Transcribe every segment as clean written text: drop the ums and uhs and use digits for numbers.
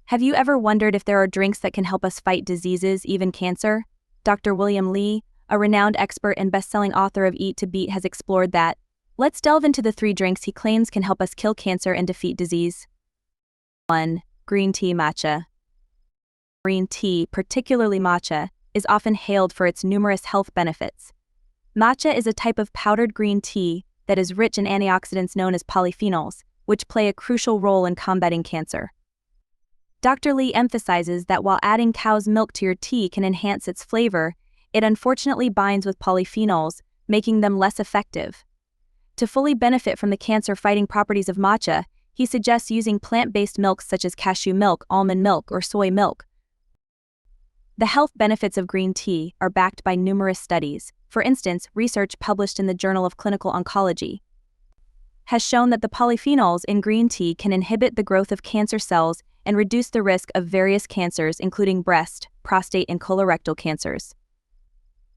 Have you ever wondered if there are drinks that can help us fight diseases, even cancer? Dr. William Li, a renowned expert and best-selling author of Eat to Beat, has explored that. Let's delve into the 3 drinks he claims can help us kill cancer and defeat disease. 1. Green tea matcha. Green tea, particularly matcha, is often hailed for its numerous health benefits. Matcha is a type of powdered green tea that is rich in antioxidants known as polyphenols, which play a crucial role in combating cancer. Dr. Li emphasizes that while adding cow's milk to your tea can enhance its flavor, it unfortunately binds with polyphenols, making them less effective. To fully benefit from the cancer-fighting properties of matcha, he suggests using plant-based milks such as cashew milk, almond milk, or soy milk. The health benefits of green tea are backed by numerous studies. For instance, research published in the Journal of Clinical Oncology has shown that the polyphenols in green tea can inhibit the growth of cancer cells and reduce the risk of various cancers including breast, prostate, and colorectal cancers.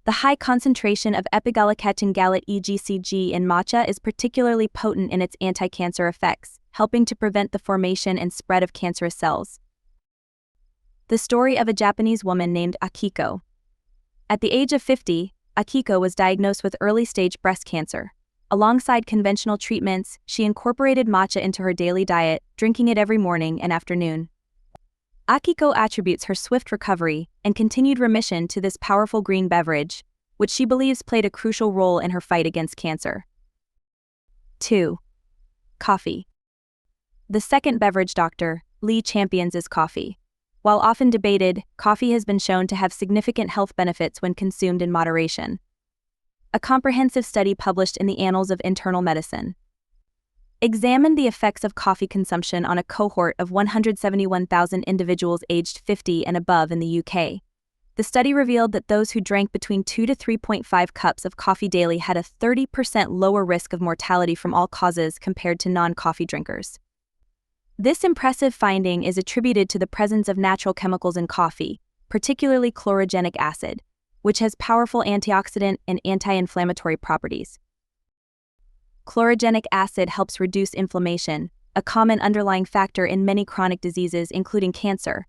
The high concentration of epigallocattin gallate EGCG in matcha is particularly potent in its anti-cancer effects, helping to prevent the formation and spread of cancerous cells. The story of a Japanese woman named Akiko. At the age of 50, Akiko was diagnosed with early-stage breast cancer. Alongside conventional treatments, she incorporated matcha into her daily diet, drinking it every morning and afternoon. Akiko attributes her swift recovery and continued remission to this powerful green beverage, which she believes played a crucial role in her fight against cancer. 2. Coffee. The second beverage Dr. Li champions is coffee. While often debated, coffee has been shown to have significant health benefits when consumed in moderation. A comprehensive study published in the Annals of Internal Medicine examined the effects of coffee consumption on a cohort of 171,000 individuals aged 50 and above in the UK. The study revealed that those who drank between 2 to 3.5 cups of coffee daily had a 30% lower risk of mortality from all causes compared to non-coffee drinkers. This impressive finding is attributed to the presence of natural chemicals in coffee, particularly chlorogenic acid, which has powerful antioxidant and anti-inflammatory properties. Chlorogenic acid helps reduce inflammation, a common underlying factor in many chronic diseases including cancer.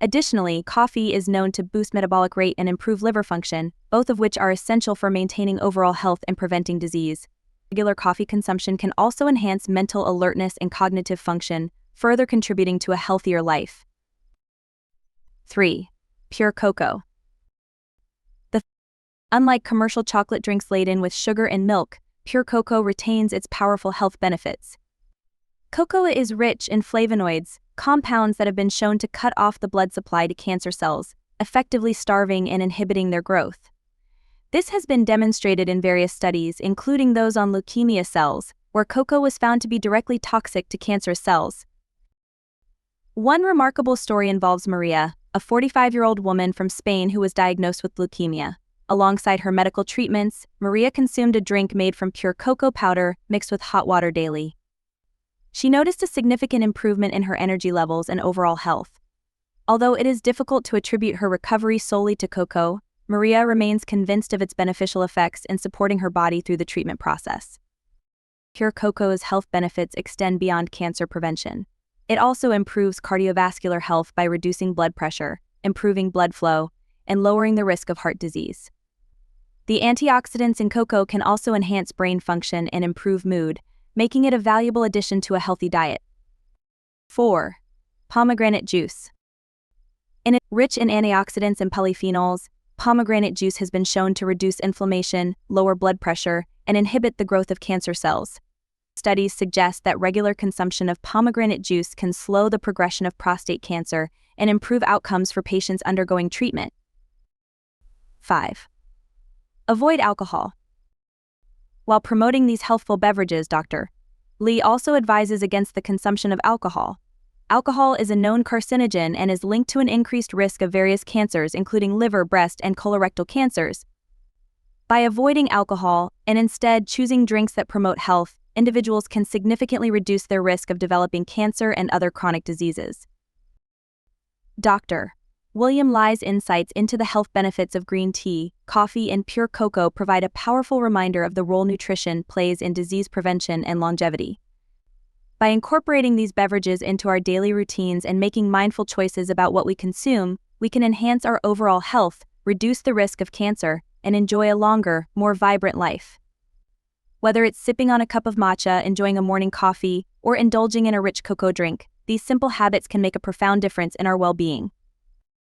Additionally, coffee is known to boost metabolic rate and improve liver function, both of which are essential for maintaining overall health and preventing disease. Regular coffee consumption can also enhance mental alertness and cognitive function, further contributing to a healthier life. 3. Pure cocoa. Unlike commercial chocolate drinks laden with sugar and milk, pure cocoa retains its powerful health benefits. Cocoa is rich in flavonoids, compounds that have been shown to cut off the blood supply to cancer cells, effectively starving and inhibiting their growth. This has been demonstrated in various studies, including those on leukemia cells, where cocoa was found to be directly toxic to cancerous cells. One remarkable story involves Maria, a 45-year-old woman from Spain who was diagnosed with leukemia. Alongside her medical treatments, Maria consumed a drink made from pure cocoa powder mixed with hot water daily. She noticed a significant improvement in her energy levels and overall health. Although it is difficult to attribute her recovery solely to cocoa, Maria remains convinced of its beneficial effects in supporting her body through the treatment process. Pure cocoa's health benefits extend beyond cancer prevention. It also improves cardiovascular health by reducing blood pressure, improving blood flow, and lowering the risk of heart disease. The antioxidants in cocoa can also enhance brain function and improve mood, making it a valuable addition to a healthy diet. 4. Pomegranate juice. Rich in antioxidants and polyphenols, pomegranate juice has been shown to reduce inflammation, lower blood pressure, and inhibit the growth of cancer cells. Studies suggest that regular consumption of pomegranate juice can slow the progression of prostate cancer and improve outcomes for patients undergoing treatment. 5. Avoid alcohol. While promoting these healthful beverages, Dr. Li also advises against the consumption of alcohol. Alcohol is a known carcinogen and is linked to an increased risk of various cancers including liver, breast, and colorectal cancers. By avoiding alcohol and instead choosing drinks that promote health, individuals can significantly reduce their risk of developing cancer and other chronic diseases. Dr. William Li's insights into the health benefits of green tea, coffee, and pure cocoa provide a powerful reminder of the role nutrition plays in disease prevention and longevity. By incorporating these beverages into our daily routines and making mindful choices about what we consume, we can enhance our overall health, reduce the risk of cancer, and enjoy a longer, more vibrant life. Whether it's sipping on a cup of matcha, enjoying a morning coffee, or indulging in a rich cocoa drink, these simple habits can make a profound difference in our well-being.